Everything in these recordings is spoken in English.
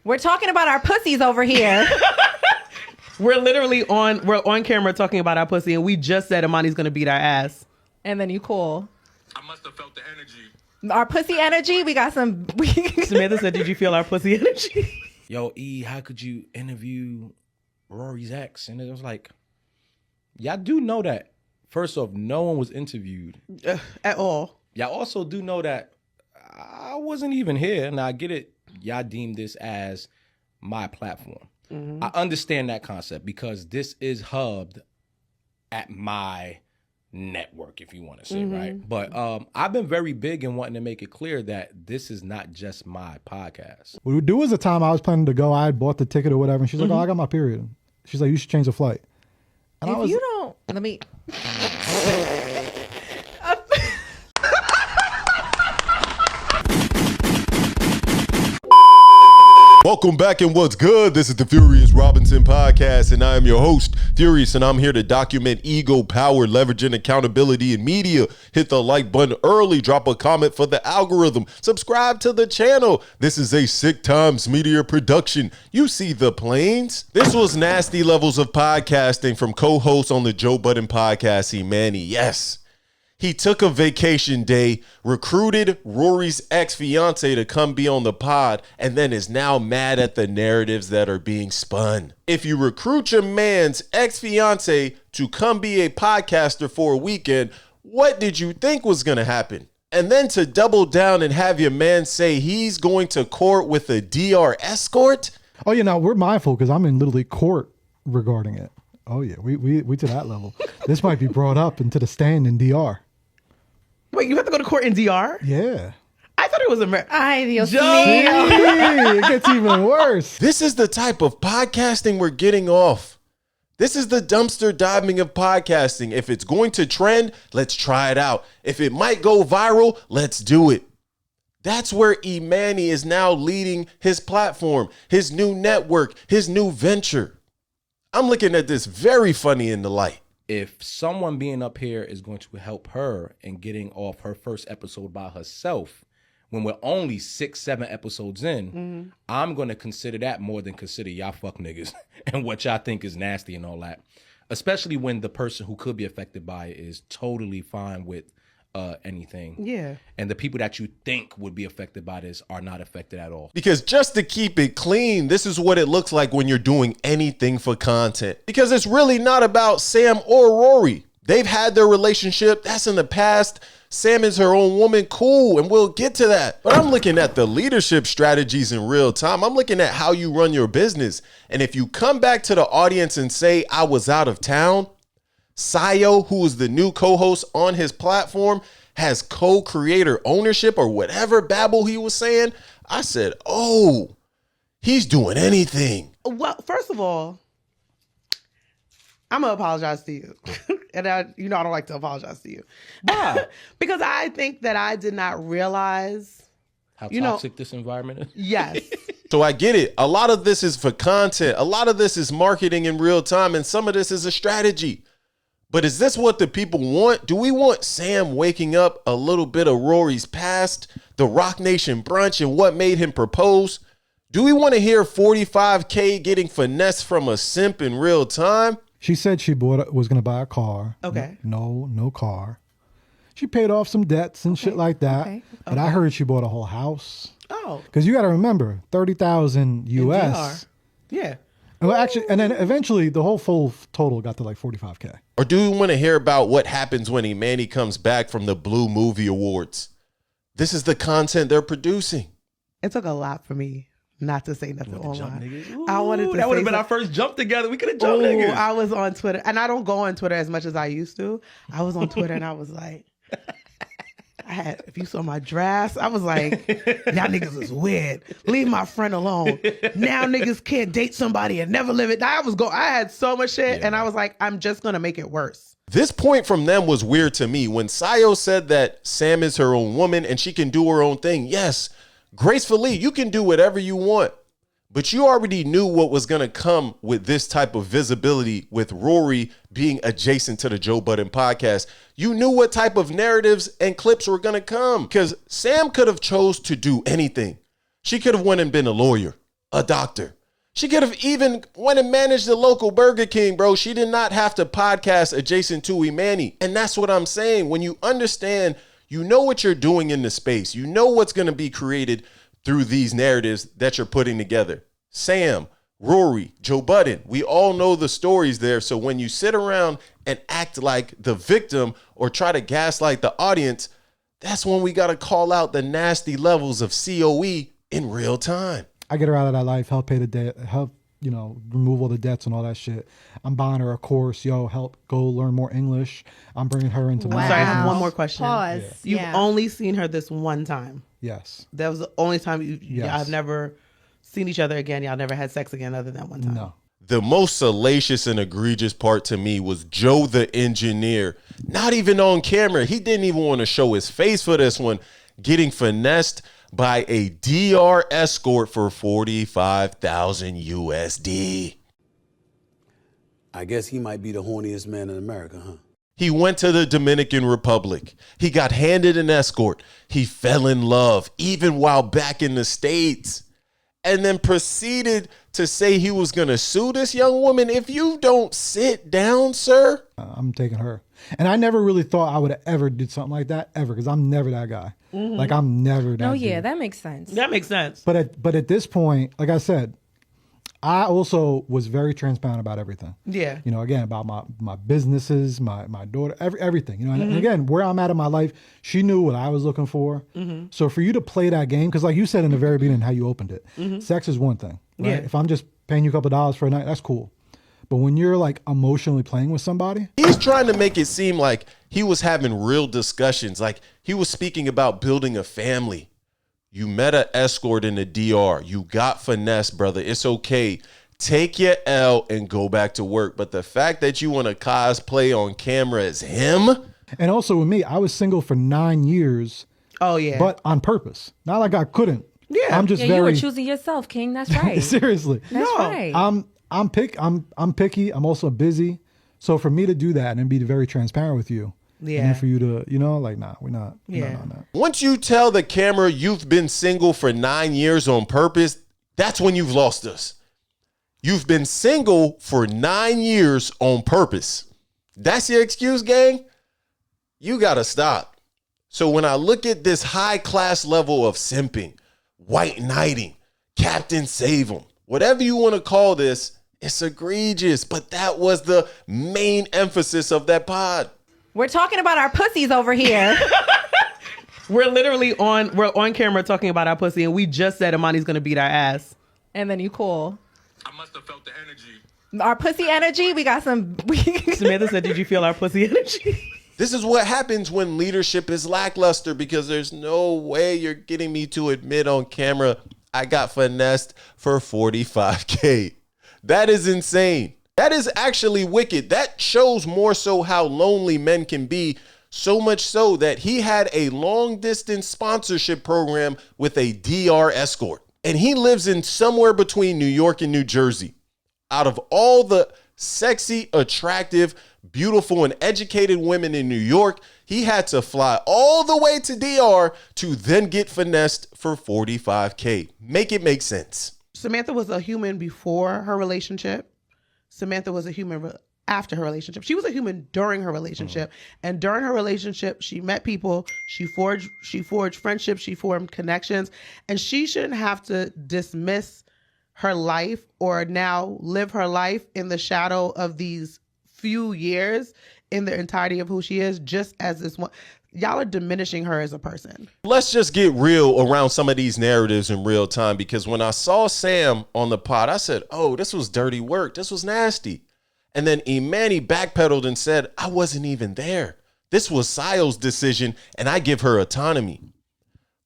We're talking about our pussies over here. We're on camera talking about our pussy, and we just said Imani's gonna beat our ass. And then you cool. I must have felt the energy. Our pussy energy, we got some. Samantha said, did you feel our pussy energy? Yo, E, how could you interview Rory's ex? And it was like, y'all do know that, first off, no one was interviewed. At all. Y'all also do know that I wasn't even here. And I get it. Y'all deem this as my platform. Mm-hmm. I understand that concept because this is hubbed at my network, if you want to say, right? But I've been very big in wanting to make it clear that this is not just my podcast. Well, there was a time I was planning to go. I had bought the ticket or whatever, and she's like, "Oh, I got my period." She's like, "You should change the flight." And If you don't, let me. Welcome back and what's good? This is the Furious Robinson podcast and I am your host, Furious, and I'm here to document ego, power, leveraging accountability in media. Hit the like button early, drop a comment for the algorithm, subscribe to the channel. This is a Sick Times Media production. You see the planes? This was nasty levels of podcasting from co-host on the Joe Budden podcast, Imani. Yes. He took a vacation day, recruited Rory's ex-fiance to come be on the pod, and then is now mad at the narratives that are being spun. If you recruit your man's ex-fiance to come be a podcaster for a weekend, what did you think was going to happen? And then to double down and have your man say he's going to court with a DR escort? Oh, yeah, now we're mindful because I'm in literally court regarding it. Oh, yeah, we to that level. This might be brought up into the stand in DR. Wait, you have to go to court in DR? Yeah. I thought it was America. Ay, Dios Joe. mío. It gets even worse. This is the type of podcasting we're getting off. This is the dumpster diving of podcasting. If it's going to trend, let's try it out. If it might go viral, let's do it. That's where Imani is now leading his platform, his new network, his new venture. I'm looking at this very funny in the light. If someone being up here is going to help her in getting off her first episode by herself, when we're only 6-7 episodes in, I'm going to consider that more than consider y'all fuck niggas and what y'all think is nasty and all that. Especially when the person who could be affected by it is totally fine with anything. Yeah. And the people that you think would be affected by this are not affected at all. Because just to keep it clean, this is what it looks like when you're doing anything for content. Because it's really not about Sam or Rory. They've had their relationship. That's in the past. Sam is her own woman. Cool. And we'll get to that. But I'm looking at the leadership strategies in real time. I'm looking at how you run your business. And if you come back to the audience and say, I was out of town, Sayo, who is the new co-host on his platform, has co-creator ownership or whatever babble he was saying. I said, oh, he's doing anything. Well, first of all, I'm going to apologize to you. And I don't like to apologize to you. Why? Because I think that I did not realize How toxic this environment is? Yes. So I get it. A lot of this is for content. A lot of this is marketing in real time. And some of this is a strategy. But is this what the people want? Do we want Sam waking up a little bit of Rory's past, the Rock Nation brunch and what made him propose? Do we want to hear 45K getting finessed from a simp in real time? She said she was going to buy a car. Okay. No car. She paid off some debts and shit like that. Okay. But I heard she bought a whole house. Oh. Because you got to remember, 30,000 US. Yeah. Well, actually, and then eventually the whole full total got to like 45K. Or do we want to hear about what happens when Imani comes back from the Blue Movie Awards? This is the content they're producing. It took a lot for me not to say nothing online. Ooh, I wanted to that would have been our something. first jump together. We could have jumped Ooh, niggas. I was on Twitter, and I don't go on Twitter as much as I used to. I was on Twitter, and I was like, if you saw my drafts, I was like, y'all niggas is weird. Leave my friend alone. Now niggas can't date somebody and never live it. I had so much shit, and I was like, I'm just gonna make it worse. This point from them was weird to me. When Sayo said that Sam is her own woman and she can do her own thing, yes, gracefully, you can do whatever you want. But you already knew what was going to come with this type of visibility with Rory being adjacent to the Joe Budden podcast. You knew what type of narratives and clips were going to come because Sam could have chose to do anything. She could have went and been a lawyer. a doctor. She could have even went and managed the local Burger King, bro. She did not have to podcast adjacent to Imani. And that's what I'm saying. When you understand, you know what you're doing in the space. You know what's going to be created through these narratives that you're putting together. Sam, Rory, Joe Budden, we all know the stories there. So when you sit around and act like the victim or try to gaslight the audience, that's when we got to call out the nasty levels of COE in real time. I get her out of that life, help pay the debt, help, remove all the debts and all that shit. I'm buying her a course, help go learn more English. I'm bringing her into I'm sorry, I have Wow. one more question. Pause. You've Yeah. only seen her this one time. Yes. That was the only time Yes. y'all have never seen each other again. Y'all never had sex again other than one time. No. The most salacious and egregious part to me was Joe the engineer, not even on camera. He didn't even want to show his face for this one, getting finessed by a DR escort for 45,000 USD. I guess he might be the horniest man in America, huh? He went to the Dominican Republic. He got handed an escort. He fell in love, even while back in the States, and then proceeded to say he was going to sue this young woman. If you don't sit down, sir. I'm taking her. And I never really thought I would have ever did something like that ever, because I'm never that guy. Like, I'm never that Oh yeah, dude. that makes sense. That makes sense. But at this point, like I said, I also was very transparent about everything. Yeah. Again, about my businesses, my daughter, everything. And again, where I'm at in my life, she knew what I was looking for. So for you to play that game, because like you said in the very beginning, how you opened it, sex is one thing. Right? Yeah. If I'm just paying you a couple of dollars for a night, that's cool. But when you're like emotionally playing with somebody, He's trying to make it seem like he was having real discussions, like he was speaking about building a family. You met an escort in the DR. You got finesse, brother. It's okay. Take your L and go back to work. But the fact that you want to cosplay on camera as him, and also with me, I was single for 9 years, Oh yeah. but on purpose. Not like I couldn't. Yeah. I'm just Yeah, you were very choosing yourself, King. That's right. seriously. That's No. right. I'm picky. I'm also busy. So for me to do that and be very transparent with you, and Yeah. then for you to, like, nah, we're not. Yeah. No. once you tell the camera you've been single for 9 years on purpose, that's when you've lost us. You've been single for 9 years on purpose. That's your excuse, gang? You got to stop. So when I look at this high class level of simping, white knighting, Captain Save 'em, whatever you want to call this, it's egregious. But that was the main emphasis of that pod. We're talking about our pussies over here. We're literally on camera talking about our pussy, and we just said Imani's gonna beat our ass. And then you cool. I must have felt the energy. Our pussy energy, we got some. Samantha said, "Did you feel our pussy energy?" This is what happens when leadership is lackluster, because there's no way you're getting me to admit on camera I got finessed for 45K. That is insane. That is actually wicked. That shows more so how lonely men can be, so much so that he had a long distance sponsorship program with a DR escort. And he lives in somewhere between New York and New Jersey. Out of all the sexy, attractive, beautiful, and educated women in New York, he had to fly all the way to DR to then get finessed for 45K. Make it make sense. Samantha was a human before her relationship. Samantha was a human after her relationship. She was a human during her relationship. And during her relationship, she met people, she forged friendships, she formed connections, and she shouldn't have to dismiss her life or now live her life in the shadow of these few years in the entirety of who she is, just as this one. Y'all are diminishing her as a person. Let's just get real around some of these narratives in real time, because when I saw Sam on the pod, I said, oh, this was dirty work. This was nasty. And then Imani backpedaled and said, I wasn't even there. This was Sayo's decision, and I give her autonomy.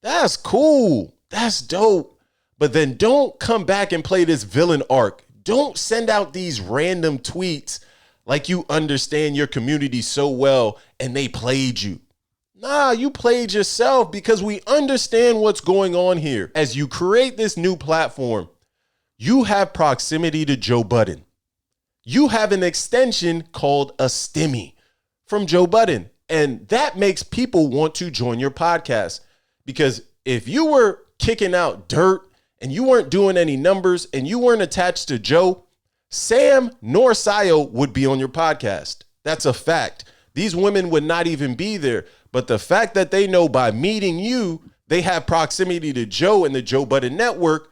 That's cool. That's dope. But then don't come back and play this villain arc. Don't send out these random tweets like you understand your community so well and they played you. Nah, you played yourself, because we understand what's going on here. As you create this new platform, you have proximity to Joe Budden. You have an extension called a stimmy from Joe Budden. And that makes people want to join your podcast. Because if you were kicking out dirt and you weren't doing any numbers and you weren't attached to Joe, Sam nor Sayo would be on your podcast. That's a fact. These women would not even be there. But the fact that they know by meeting you, they have proximity to Joe and the Joe Budden Network,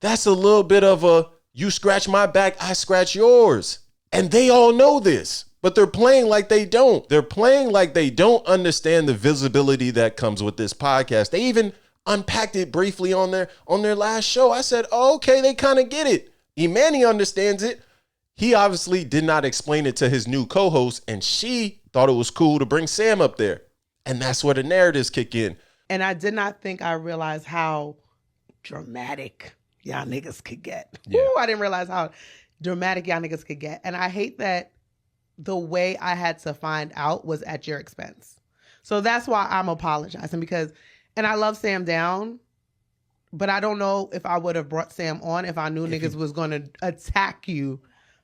that's a little bit of a, you scratch my back, I scratch yours. And they all know this, but they're playing like they don't. They're playing like they don't understand the visibility that comes with this podcast. They even unpacked it briefly on their last show. I said, oh, okay, they kind of get it. Imani understands it. He obviously did not explain it to his new co-host, and she thought it was cool to bring Sam up there. And that's where the narratives kick in. And I did not think I realized how dramatic y'all niggas could get. Yeah. Ooh, I didn't realize how dramatic y'all niggas could get. And I hate that the way I had to find out was at your expense. So that's why I'm apologizing because, and I love Sam Down, but I don't know if I would have brought Sam on if I knew niggas was going to attack you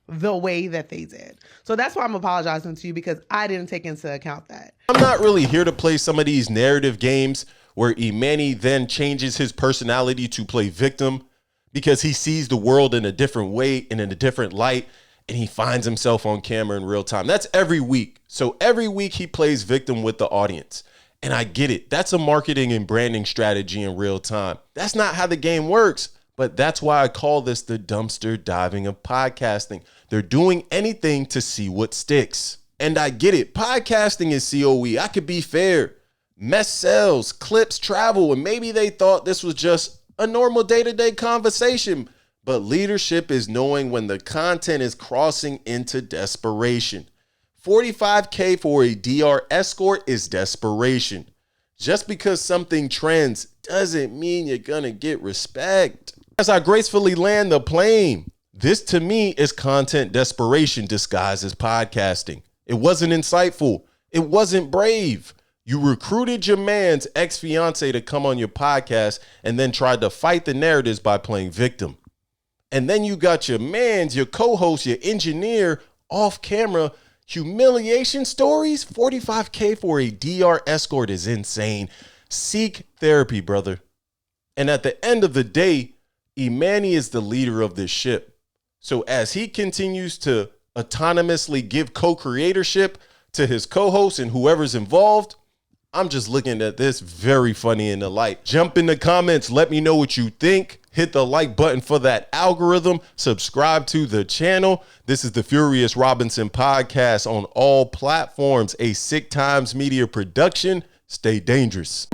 the way that they did. So that's why I'm apologizing to you because I didn't take into account that. I'm not really here to play some of these narrative games where Imani then changes his personality to play victim because he sees the world in a different way and in a different light, and he finds himself on camera in real time. That's every week. So every week he plays victim with the audience. And I get it. That's a marketing and branding strategy in real time. That's not how the game works, but that's why I call this the dumpster diving of podcasting. They're doing anything to see what sticks. And I get it. Podcasting is COE. I could be fair. Mess sells, clips travel, and maybe they thought this was just a normal day-to-day conversation. But leadership is knowing when the content is crossing into desperation. $45K for a DR escort is desperation. Just because something trends doesn't mean you're gonna get respect. As I gracefully land the plane, this to me is content desperation disguised as podcasting. It wasn't insightful. It wasn't brave. You recruited your man's ex-fiance to come on your podcast and then tried to fight the narratives by playing victim. And then you got your man's, your co-host, your engineer off camera humiliation stories. $45K for a DR escort is insane. Seek therapy, brother. And at the end of the day, Imani is the leader of this ship. So as he continues to autonomously give co-creatorship to his co-hosts and whoever's involved, I'm just looking at this very funny in the light. Jump in the comments. Let me know what you think. Hit the like button for that algorithm. Subscribe to the channel. This is the Furious Robinson podcast on all platforms, a Sick Times Media production. Stay dangerous.